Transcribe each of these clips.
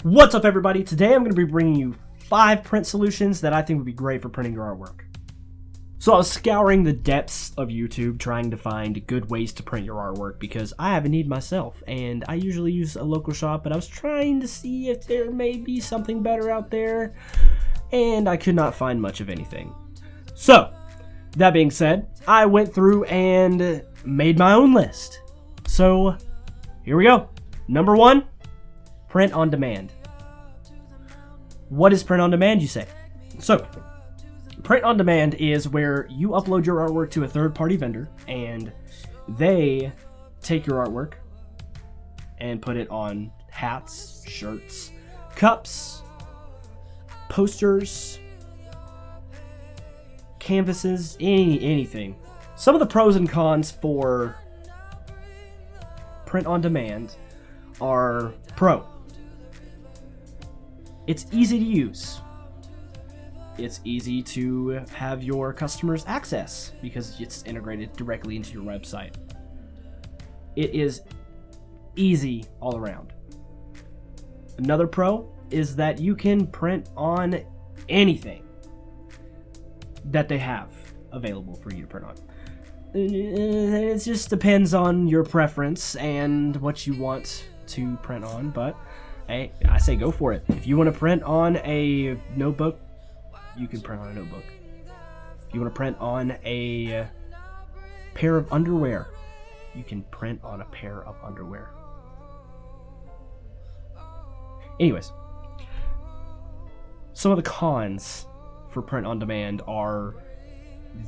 What's up, everybody? Today I'm going to be bringing you 5 print solutions that I think would be great for printing your artwork. So I was scouring the depths of YouTube trying to find good ways to print your artwork because I have a need myself, and I usually use a local shop, but I was trying to see if there may be something better out there, and I could not find much of anything. So, that being said, I went through and made my own list. So, here we go. Number 1, print on demand. What is print on demand, you say? So, print on demand is where you upload your artwork to a third-party vendor, and they take your artwork and put it on hats, shirts, cups, posters, canvases, anything. Some of the pros and cons for print on demand are pro. It's easy to use. It's easy to have your customers access because it's integrated directly into your website. It is easy all around. Another pro is that you can print on anything that they have available for you to print on. It just depends on your preference and what you want to print on, but hey, I say go for it. If you want to print on a notebook, you can print on a notebook. If you want to print on a pair of underwear, you can print on a pair of underwear. Anyways, some of the cons for print on demand are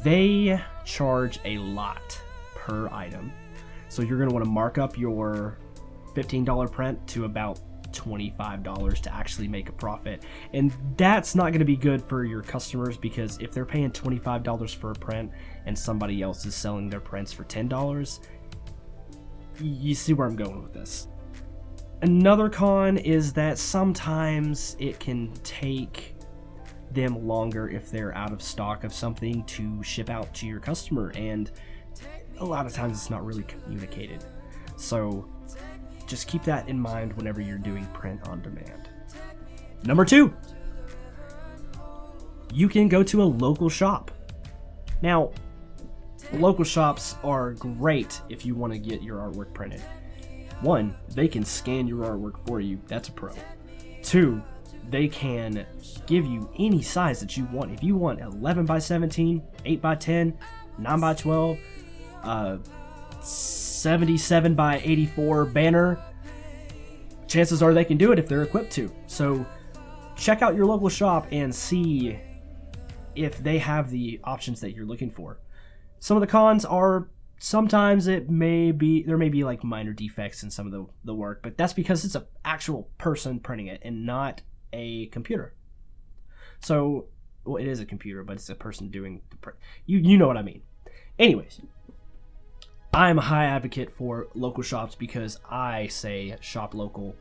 they charge a lot per item. So you're going to want to mark up your $15 print to about $25 to actually make a profit, and that's not going to be good for your customers because if they're paying $25 for a print and somebody else is selling their prints for $10, you see where I'm going with this. Another con is that sometimes it can take them longer if they're out of stock of something to ship out to your customer, and a lot of times it's not really communicated. So just keep that in mind whenever you're doing print on demand. Number 2, you can go to a local shop. Now, local shops are great if you want to get your artwork printed. 1, they can scan your artwork for you. That's a pro. 2, they can give you any size that you want. If you want 11 by 17, 8 by 10, 9 by 12, 77 by 84 banner, chances are they can do it if they're equipped to. So check out your local shop and see if they have the options that you're looking for. Some of the cons are sometimes there may be like minor defects in some of the work, but that's because it's an actual person printing it and not a computer. So, well, it is a computer, but it's a person doing the print. You know what I mean. Anyways, I'm a high advocate for local shops because I say shop local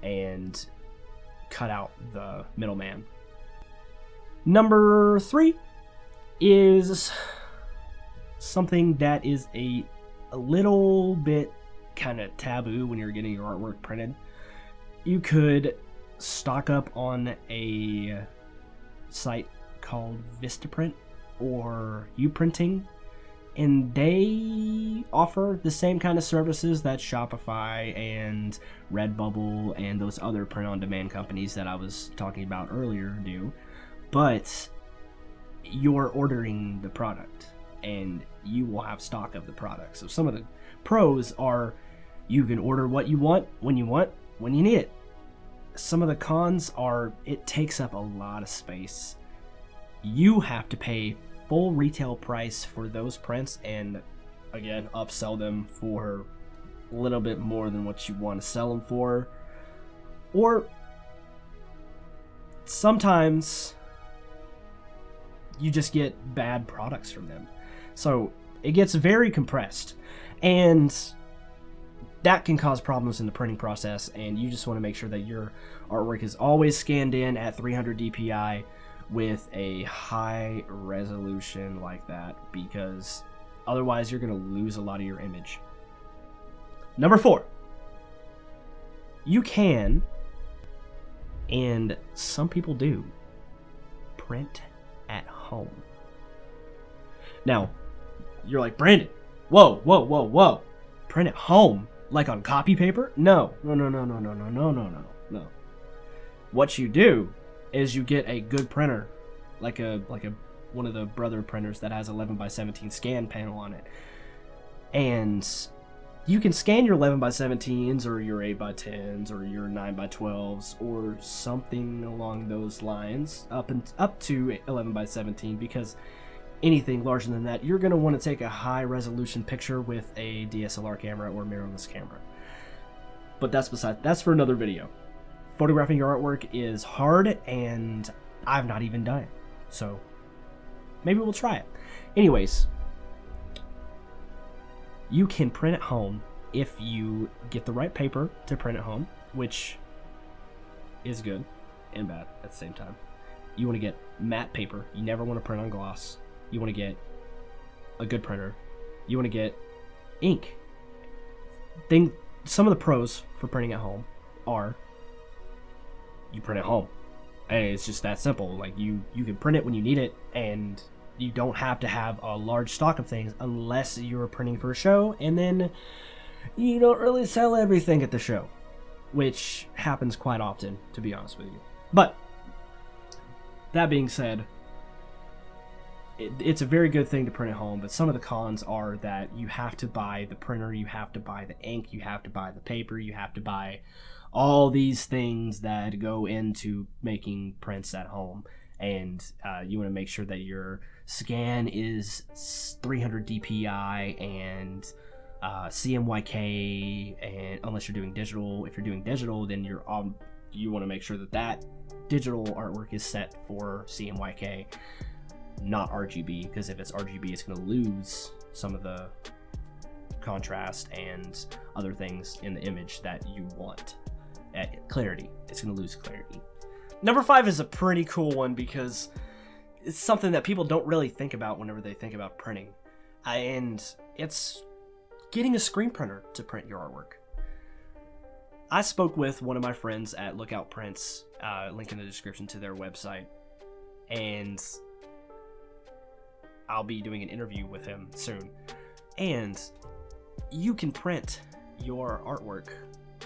and cut out the middleman. Number 3 is something that is a little bit kind of taboo when you're getting your artwork printed. You could stock up on a site called VistaPrint or Uprinting, and they offer the same kind of services that Shopify and Redbubble and those other print-on-demand companies that I was talking about earlier do, but you're ordering the product, and you will have stock of the product. So some of the pros are you can order what you want, when you need it. Some of the cons are it takes up a lot of space. You have to pay full retail price for those prints and again upsell them for a little bit more than what you want to sell them for, or sometimes you just get bad products from them. So it gets very compressed, and that can cause problems in the printing process, and you just want to make sure that your artwork is always scanned in at 300 dpi with a high resolution like that, because otherwise you're going to lose a lot of your image. Number 4, you can And some people do print at home. Now, you're like, Brandon, whoa. Print at home? Like on copy paper? No. What you do is you get a good printer, like a one of the Brother printers that has 11x17 scan panel on it. And you can scan your 11x17s or your 8x10s or your 9x12s or something along those lines up to 11x17, because anything larger than that, you're going to want to take a high resolution picture with a DSLR camera or mirrorless camera. But that's for another video. Photographing your artwork is hard, and I've not even done it. So maybe we'll try it. Anyways, you can print at home if you get the right paper to print at home, which is good and bad at the same time. You want to get matte paper. You never want to print on gloss. You want to get a good printer. You want to get ink. Some of the pros for printing at home are you print at home. And it's just that simple. Like you can print it when you need it, and you don't have to have a large stock of things unless you're printing for a show, and then you don't really sell everything at the show, which happens quite often, to be honest with you. But that being said, it's a very good thing to print at home, but some of the cons are that you have to buy the printer, you have to buy the ink, you have to buy the paper, you have to buy all these things that go into making prints at home. And you want to make sure that your scan is 300 DPI and CMYK, and unless you're doing digital. If you're doing digital, then you want to make sure that digital artwork is set for CMYK, not RGB, because if it's RGB, it's going to lose some of the contrast and other things in the image that you want. Clarity. It's going to lose clarity. Number 5 is a pretty cool one because it's something that people don't really think about whenever they think about printing. And it's getting a screen printer to print your artwork. I spoke with one of my friends at Lookout Prints, link in the description to their website, and I'll be doing an interview with him soon. And you can print your artwork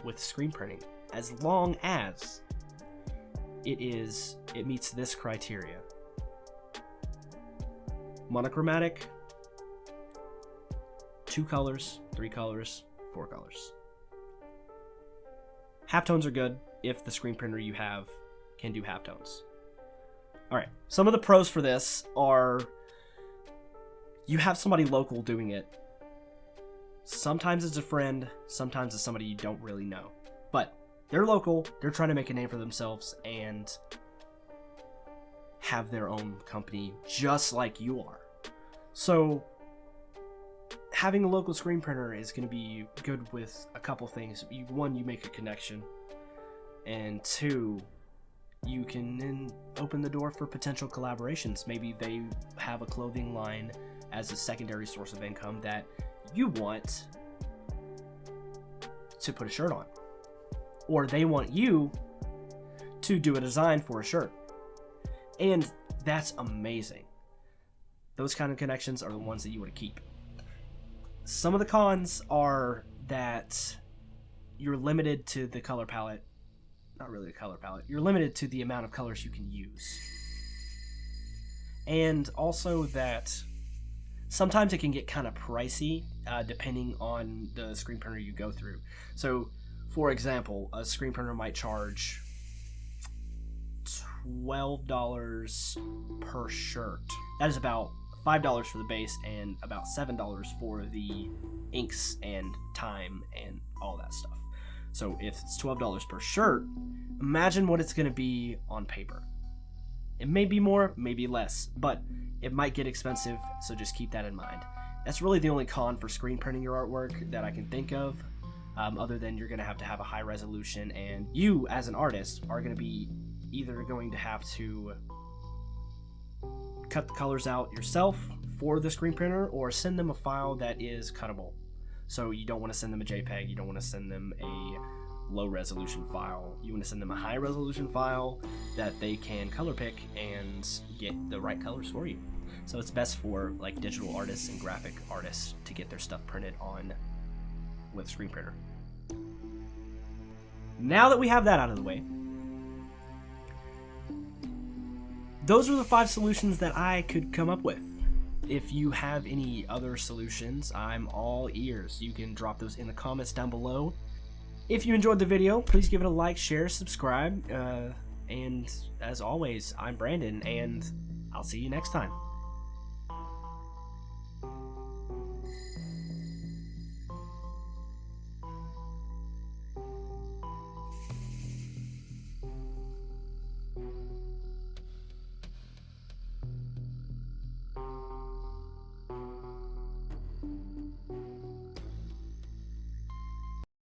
with screen printing as long as it meets this criteria: monochromatic, 2 colors, 3 colors, 4 colors. Halftones are good if the screen printer you have can do halftones. Alright, some of the pros for this are you have somebody local doing it. Sometimes it's a friend, sometimes it's somebody you don't really know. But they're local, they're trying to make a name for themselves and have their own company just like you are. So having a local screen printer is going to be good with a couple things. One, you make a connection, and 2, you can then open the door for potential collaborations. Maybe they have a clothing line as a secondary source of income that you want to put a shirt on, or they want you to do a design for a shirt, and that's amazing. Those kind of connections are the ones that you want to keep. Some of the cons are that you're limited to the color palette. Not really the color palette. You're limited to the amount of colors you can use. And also that sometimes it can get kind of pricey depending on the screen printer you go through. So, for example, a screen printer might charge $12 per shirt. That is about $5 for the base and about $7 for the inks and time and all that stuff. So if it's $12 per shirt, imagine what it's going to be on paper. It may be more, maybe less, but it might get expensive, so just keep that in mind. That's really the only con for screen printing your artwork that I can think of, other than you're going to have a high resolution, and you as an artist are going to be either going to have to cut the colors out yourself for the screen printer or send them a file that is cuttable. So you don't want to send them a JPEG, you don't want to send them a low resolution file. You want to send them a high resolution file that they can color pick and get the right colors for you. So it's best for like digital artists and graphic artists to get their stuff printed on with a screen printer. Now that we have that out of the way, those are the 5 solutions that I could come up with. If you have any other solutions, I'm all ears. You can drop those in the comments down below. If you enjoyed the video, please give it a like, share, subscribe, and as always, I'm Brandon, and I'll see you next time.